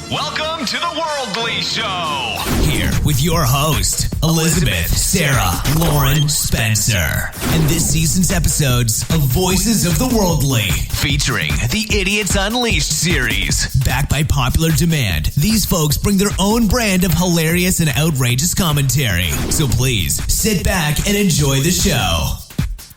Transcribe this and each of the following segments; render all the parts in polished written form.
Welcome to the Worldly Show. Here with your host, Elizabeth, Sarah, Lauren, Spencer. And this season's episodes of Voices of the Worldly, featuring the Idiots Unleashed series. Backed by popular demand, these folks bring their own brand of hilarious and outrageous commentary. So please, sit back and enjoy the show.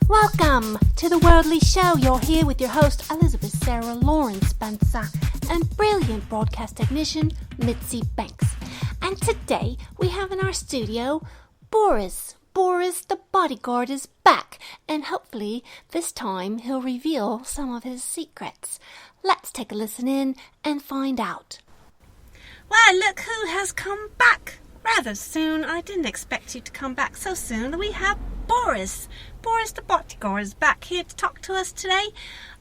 Welcome to the Worldly Show. You're here with your host, Elizabeth, Sarah, Lauren, Spencer, and brilliant broadcast technician, Mitzi Banks. And today, we have in our studio, Boris. Boris, the bodyguard, is back, and hopefully, this time, he'll reveal some of his secrets. Let's take a listen in and find out. Well, look who has come back rather soon. I didn't expect you to come back so soon. We have Boris. Boris the bodyguard is back here to talk to us today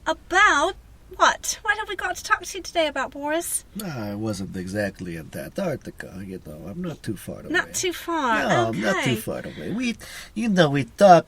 about what? What have we got to talk to you today about, Boris? No, I wasn't exactly in Antarctica, I'm not too far away. Not too far, No, okay. I'm not too far away. We talk,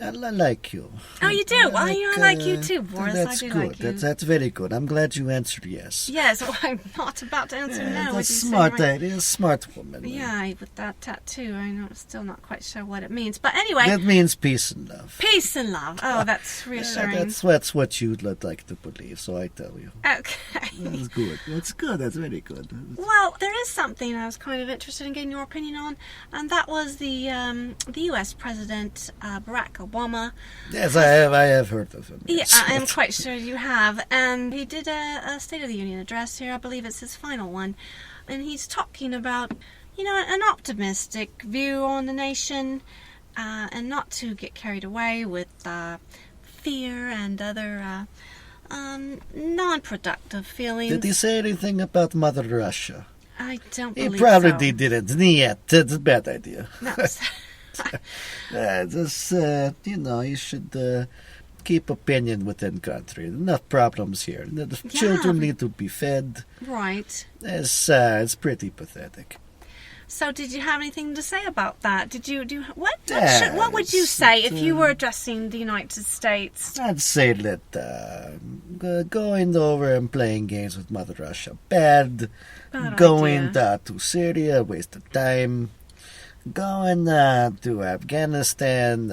I like you. Oh, you do? I like you too, Boris. That's I do good. like you. That's very good. I'm glad you answered yes. Yes, well, I'm not about to answer no. That's Would you smart say, right? idea. Smart woman. Yeah, with that tattoo, I'm still not quite sure what it means. But anyway, That means peace and love. peace and love. Oh, that's reassuring. That's what you'd like to believe, so I tell you. Okay. That's good. That's good. That's very good. Well, there is something I was kind of interested in getting your opinion on, and that was the U.S. President Barack Obama. Yes, I have heard of him. Yeah, Yes. I am quite sure you have. And he did a State of the Union address here. I believe it's his final one, and he's talking about, an optimistic view on the nation, and not to get carried away with fear and other non-productive feelings. Did he say anything about Mother Russia? I don't He believe probably so. didn't. Yet. That's a bad idea. No. You should keep opinion within country. Not problems here. The children need to be fed. Right. It's pretty pathetic. So, did you have anything to say about that? Did you do what? Yeah, What would you say if you were addressing the United States? I'd say that going over and playing games with Mother Russia, bad. Bad Going idea. to Syria, waste of time. Going to Afghanistan,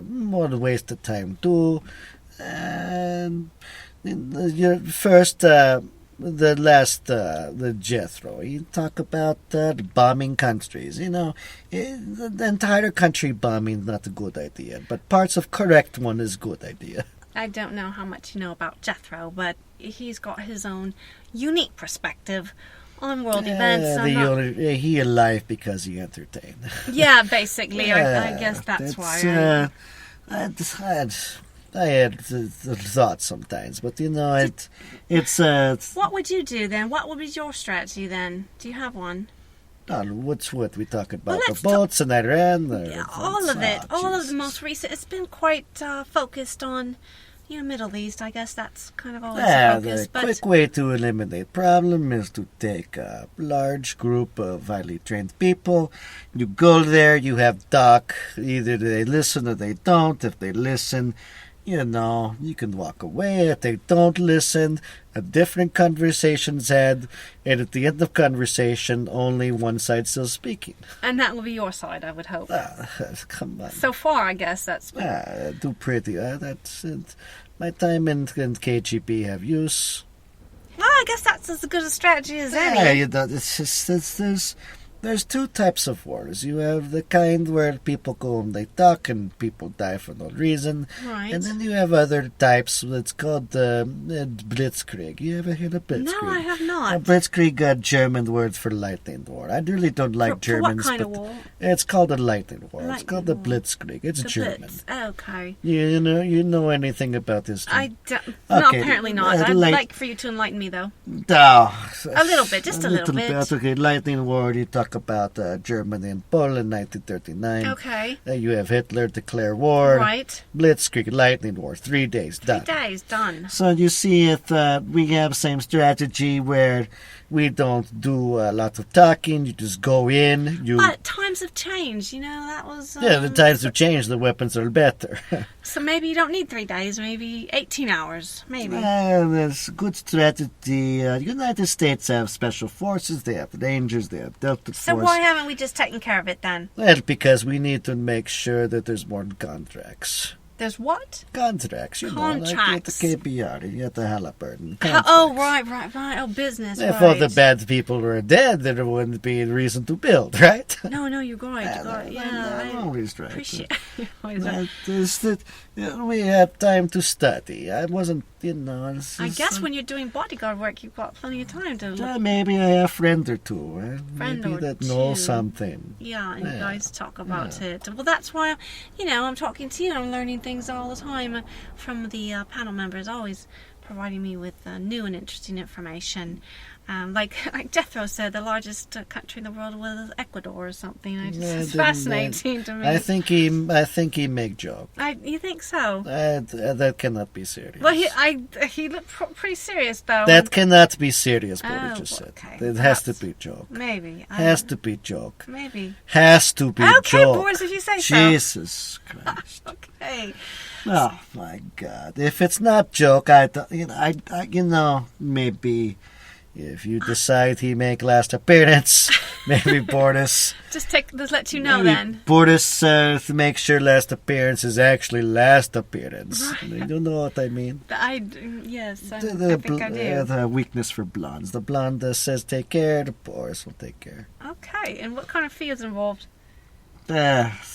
more waste of time too. And the Jethro. You talk about the bombing countries. The entire country bombing is not a good idea, but parts of correct one is good idea. I don't know how much you know about Jethro, but he's got his own unique perspective on world events. He alive because he entertained. Yeah, basically, I guess that's why. I had thoughts sometimes, but it's What would you do then? What would be your strategy then? Do you have one? what's what we talk about? Well, The let's boats in Iran? Yeah, all of it. All of the most recent. It's been quite focused on, Middle East. I guess that's kind of always a focus. The quick way to eliminate problem is to take a large group of highly trained people. You go there, you have talk. Either they listen or they don't. If they listen, you can walk away. If they don't listen, a different conversation's had, and at the end of conversation, only one side's still speaking. And that will be your side, I would hope. Come on. So far, I guess that's. Do pretty. That's it. My time in KGB have use. Well, I guess that's as good a strategy as any. It's just there's two types of wars. You have the kind where people go and they talk and people die for no reason. Right. And then you have other types. It's called blitzkrieg. You ever heard of blitzkrieg? No, I have not. Blitzkrieg, a German word for lightning war. I really don't like Germans. For what kind but of war? It's called a lightning war. It's Lightning called the war. blitzkrieg. It's The German. Blitz. Okay. You know anything about this? I don't. No, Okay, apparently not. I'd like for you to enlighten me, though. No. A little bit, just a little bit. Okay, lightning war. You talk about Germany and Poland, 1939. Okay. You have Hitler declare war. Right. Blitzkrieg, lightning war, 3 days, done. 3 days, done. So you see if we have same strategy where we don't do a lot of talking, you just go in. But times have changed, that was... Yeah, the times have changed, the weapons are better. So maybe you don't need 3 days, maybe 18 hours, maybe. There's good strategy. United States have special forces, they have Rangers, they have Delta So Force. why haven't we just taken care of it then? Well, because we need to make sure that there's more contracts. There's what? Contracts, you know, like Contracts. you get the KBR, you get the Halliburton. Oh, Contracts. right. Oh, business, If right. all the bad people were dead, there wouldn't be a reason to build, right? No, you're right. I'm always right. Appreciate you're always right. That is that, we had time to study. I wasn't, it's I just, guess when you're doing bodyguard work, you've got plenty of time to look. maybe I have a friend or two. Friend Maybe or that know two. something. Yeah, and you guys talk about it. Well, that's why, I'm talking to you. I'm learning things all the time from the panel members, always providing me with new and interesting information. Like Jethro said, the largest country in the world was Ecuador or something. It's fascinating to me. I think he make joke. You think so? That cannot be serious. Well, he looked pretty serious though. That cannot be serious, what Oh, he just said. okay. It has to be joke. Maybe. Has to be joke. Maybe. Has to be Okay, joke. Boris, if you say so. Jesus Christ. Okay. Oh my God! If it's not joke, I maybe if you decide he make last appearance, maybe Boris. Just let you know maybe then. Boris to make sure last appearance is actually last appearance. Right. You know what I mean? Yes, I The think I do. the weakness for blondes. The blonde says take care. The Boris will take care. Okay, and what kind of fee is involved?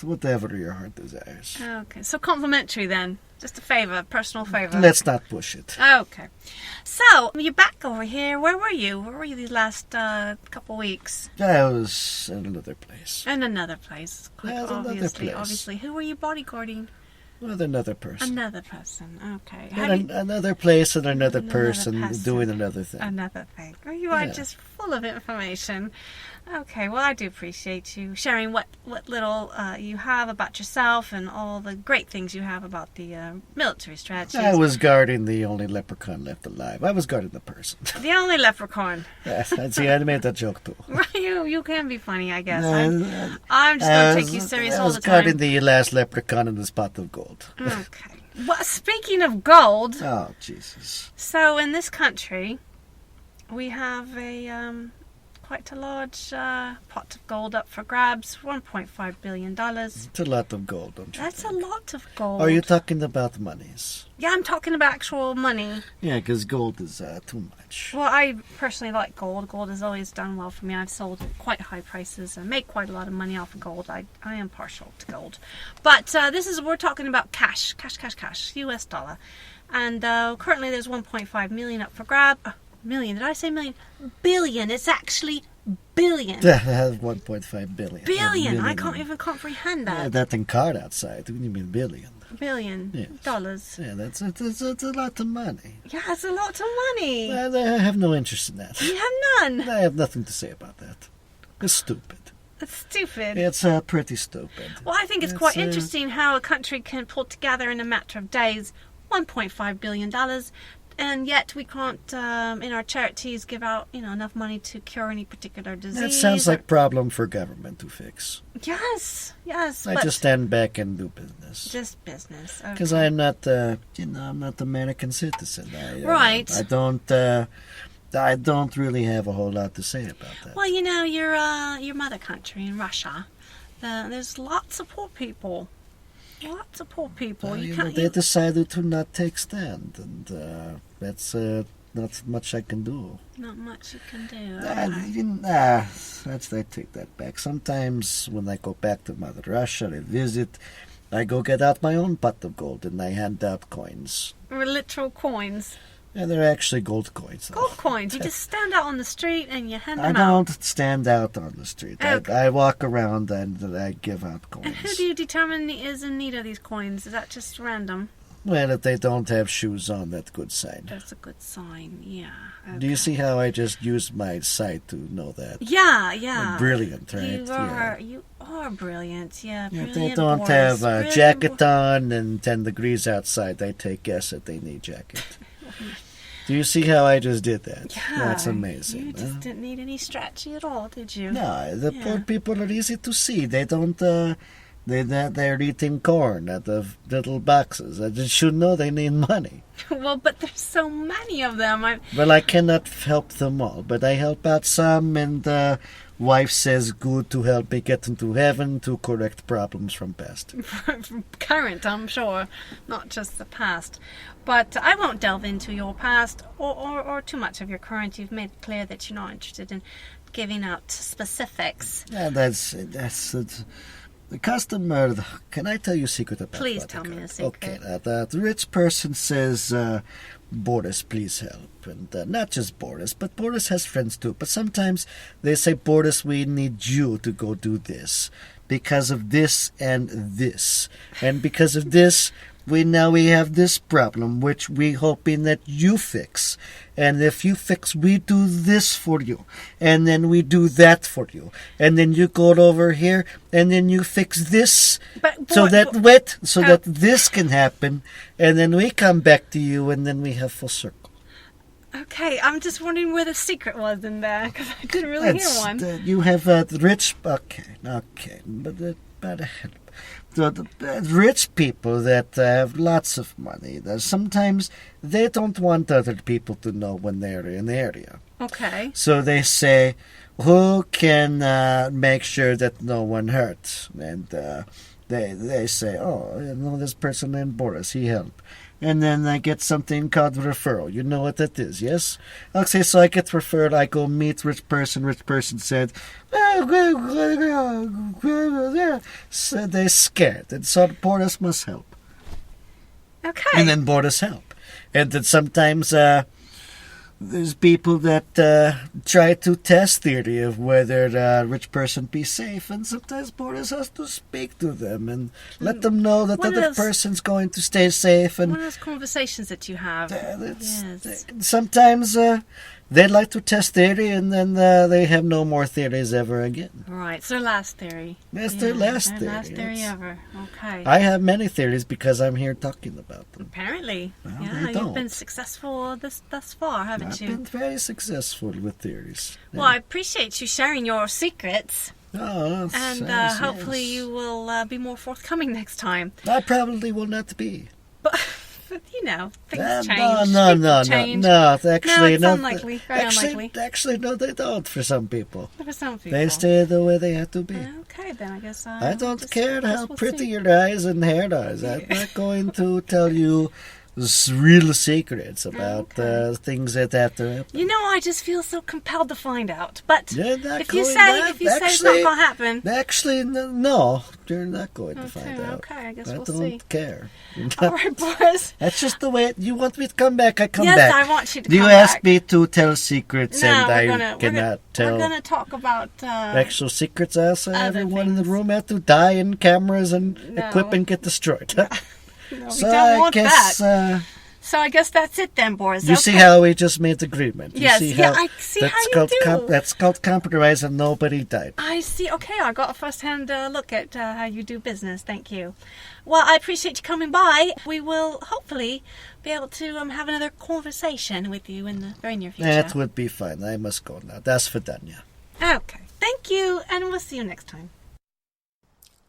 Whatever your heart desires. Okay, so complimentary then. Just a favour, personal favour. Let's not push it. Okay. So, you're back over here. Where were you? Where were you these last couple weeks? I was in another place. In another place. Quite Yeah, another obviously. place. Obviously. Who were you bodyguarding? With another person. Another person. Okay. Another place and another Another person person. doing another thing. Another thing. Oh, you are Yeah. just full of information. Okay, well, I do appreciate you sharing what little you have about yourself and all the great things you have about the military strategies. I was guarding the only leprechaun left alive. I was guarding the person. The only leprechaun. See, I made that joke too. You can be funny, I guess. Uh, I'm just going to take you serious I all was the time. guarding the last leprechaun in the spot of gold. Okay. Well, speaking of gold, Oh, Jesus. so in this country, we have quite a large pot of gold up for grabs, $1.5 billion. It's a lot of gold, don't you That's a think? lot of gold. Are you talking about monies? Yeah, I'm talking about actual money. Yeah, because gold is too much. Well, I personally like gold. Gold has always done well for me. I've sold at quite high prices and make quite a lot of money off of gold. I am partial to gold. But we're talking about cash, US dollar. And currently there's 1.5 million up for grab. Million, did I say million? Billion, it's actually billion. I have 1.5 billion. Billion, I can't even comprehend Yeah, that. that in card outside. What do you mean billion? Billion Yes. dollars. Yeah, that's a lot of money. Yeah, it's a lot of money. I have no interest in that. You have none. I have nothing to say about that. It's stupid. That's stupid. It's pretty stupid. Well, I think it's quite interesting how a country can pull together in a matter of days $1.5 billion, and yet we can't, in our charities, give out enough money to cure any particular disease. That sounds like problem for government to fix. Yes. I but just stand back and do business. just business. Because Okay. I'm not, I'm not American citizen. Right. I don't really have a whole lot to say about that. Well, your mother country in Russia, there's lots of poor people. Lots of poor people. Well, You can't. they decided to not take stand, and that's not much I can do. Not much you can do. I take that back. Sometimes when I go back to Mother Russia, I visit, I go get out my own pot of gold and I hand out coins. Literal coins. And they're actually gold coins. Gold coins. You just stand out on the street and you hand I them out. don't stand out on the street. Okay. I walk around and I give out coins. And who do you determine is in need of these coins? Is that just random? Well, if they don't have shoes on, that's a good sign. That's a good sign, yeah. Do you Okay. see how I just used my sight to know that? Yeah. Brilliant, right? You are brilliant, yeah. Yeah, if Brilliant, they don't Boris. have a Brilliant, jacket on and 10 degrees outside, I take guess that they need jacket. Do you see how I just did that? Yeah, That's amazing. You just didn't need any stratchy at all, did you? No, the Yeah. poor people are easy to see. They don't They're eating corn out of little boxes. I just should know they need money. Well, but there's so many of them. Well, I cannot help them all, but I help out some, and wife says good to help me get into heaven to correct problems from past. From current, I'm sure, not just the past. But I won't delve into your past or too much of your current. You've made it clear that you're not interested in giving out specifics. Yeah, that's the customer. Can I tell you a secret about Please bodyguard? tell me a secret. Okay, the rich person says, Boris, please help. And not just Boris, but Boris has friends too. But sometimes they say, Boris, we need you to go do this because of this and this. And because of this, we have this problem, which we hoping that you fix. And if you fix, we do this for you. And then we do that for you. And then you go over here, and then you fix this. So that this can happen. And then we come back to you, and then we have full circle. Okay, I'm just wondering where the secret was in there, because I didn't really hear one. You have the rich... Okay. But the rich people that have lots of money, sometimes they don't want other people to know when they're in the area. Okay. So they say, who can make sure that no one hurts? And they say, oh, I know this person named Boris, he helped. And then I get something called referral. You know what that is, yes? Okay, so I get referred. I go meet rich person. Rich person said, so they're scared. And so Boris must help. Okay. And then Boris help. And then sometimes there's people that try to test theory of whether a rich person be safe, and sometimes Boris has to speak to them and let them know that the other person's going to stay safe. And one of those conversations that you have. Yes. Sometimes they like to test theory, and then they have no more theories ever again. Right, it's their last theory. That's their last theory. Last theory ever. Okay. I have many theories because I'm here talking about them. Apparently. Well, yeah, you've been successful thus far, haven't you? I've been very successful with theories. Yeah. Well, I appreciate you sharing your secrets. Oh, and nice, hopefully yes. you will be more forthcoming next time. I probably will not be. But you know, things change. No. Actually, it's unlikely. Very unlikely. Actually, no, they don't. For some people, for some people, they stay the way they have to be. Okay, then I guess I don't care how pretty your eyes and hair are. I'm not going to tell you real secrets about things that have to happen. You know, I just feel so compelled to find out. But if you say it's not going to happen, actually, no, you're not going to find out. Okay, I guess we'll see. I don't care. All right, Boris. That's just the way you want me to come back. I come back. Yes, I want you to come back. You ask me to tell secrets, and I cannot tell. We're going to talk about actual secrets. Also, everyone in the room had to die, and cameras and equipment get destroyed. No, so we don't want that. So I guess that's it then, Boris. You see how we just made the agreement. Yes, I see how you do. That's called compromise, and nobody died. I see. Okay, I got a first-hand look at how you do business. Thank you. Well, I appreciate you coming by. We will hopefully be able to have another conversation with you in the very near future. That would be fine. I must go now. Das Vidania. Okay. Thank you, and we'll see you next time.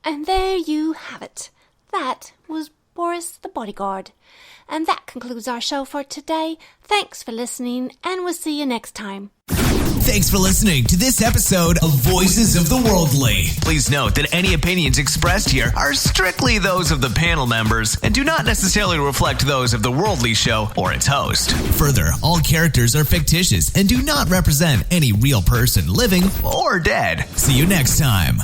And there you have it. That was Boris the Bodyguard. And that concludes our show for today. Thanks for listening, and we'll see you next time. Thanks for listening to this episode of Voices of the Worldly. Please note that any opinions expressed here are strictly those of the panel members and do not necessarily reflect those of The Worldly Show or its host. Further, all characters are fictitious and do not represent any real person living or dead. See you next time.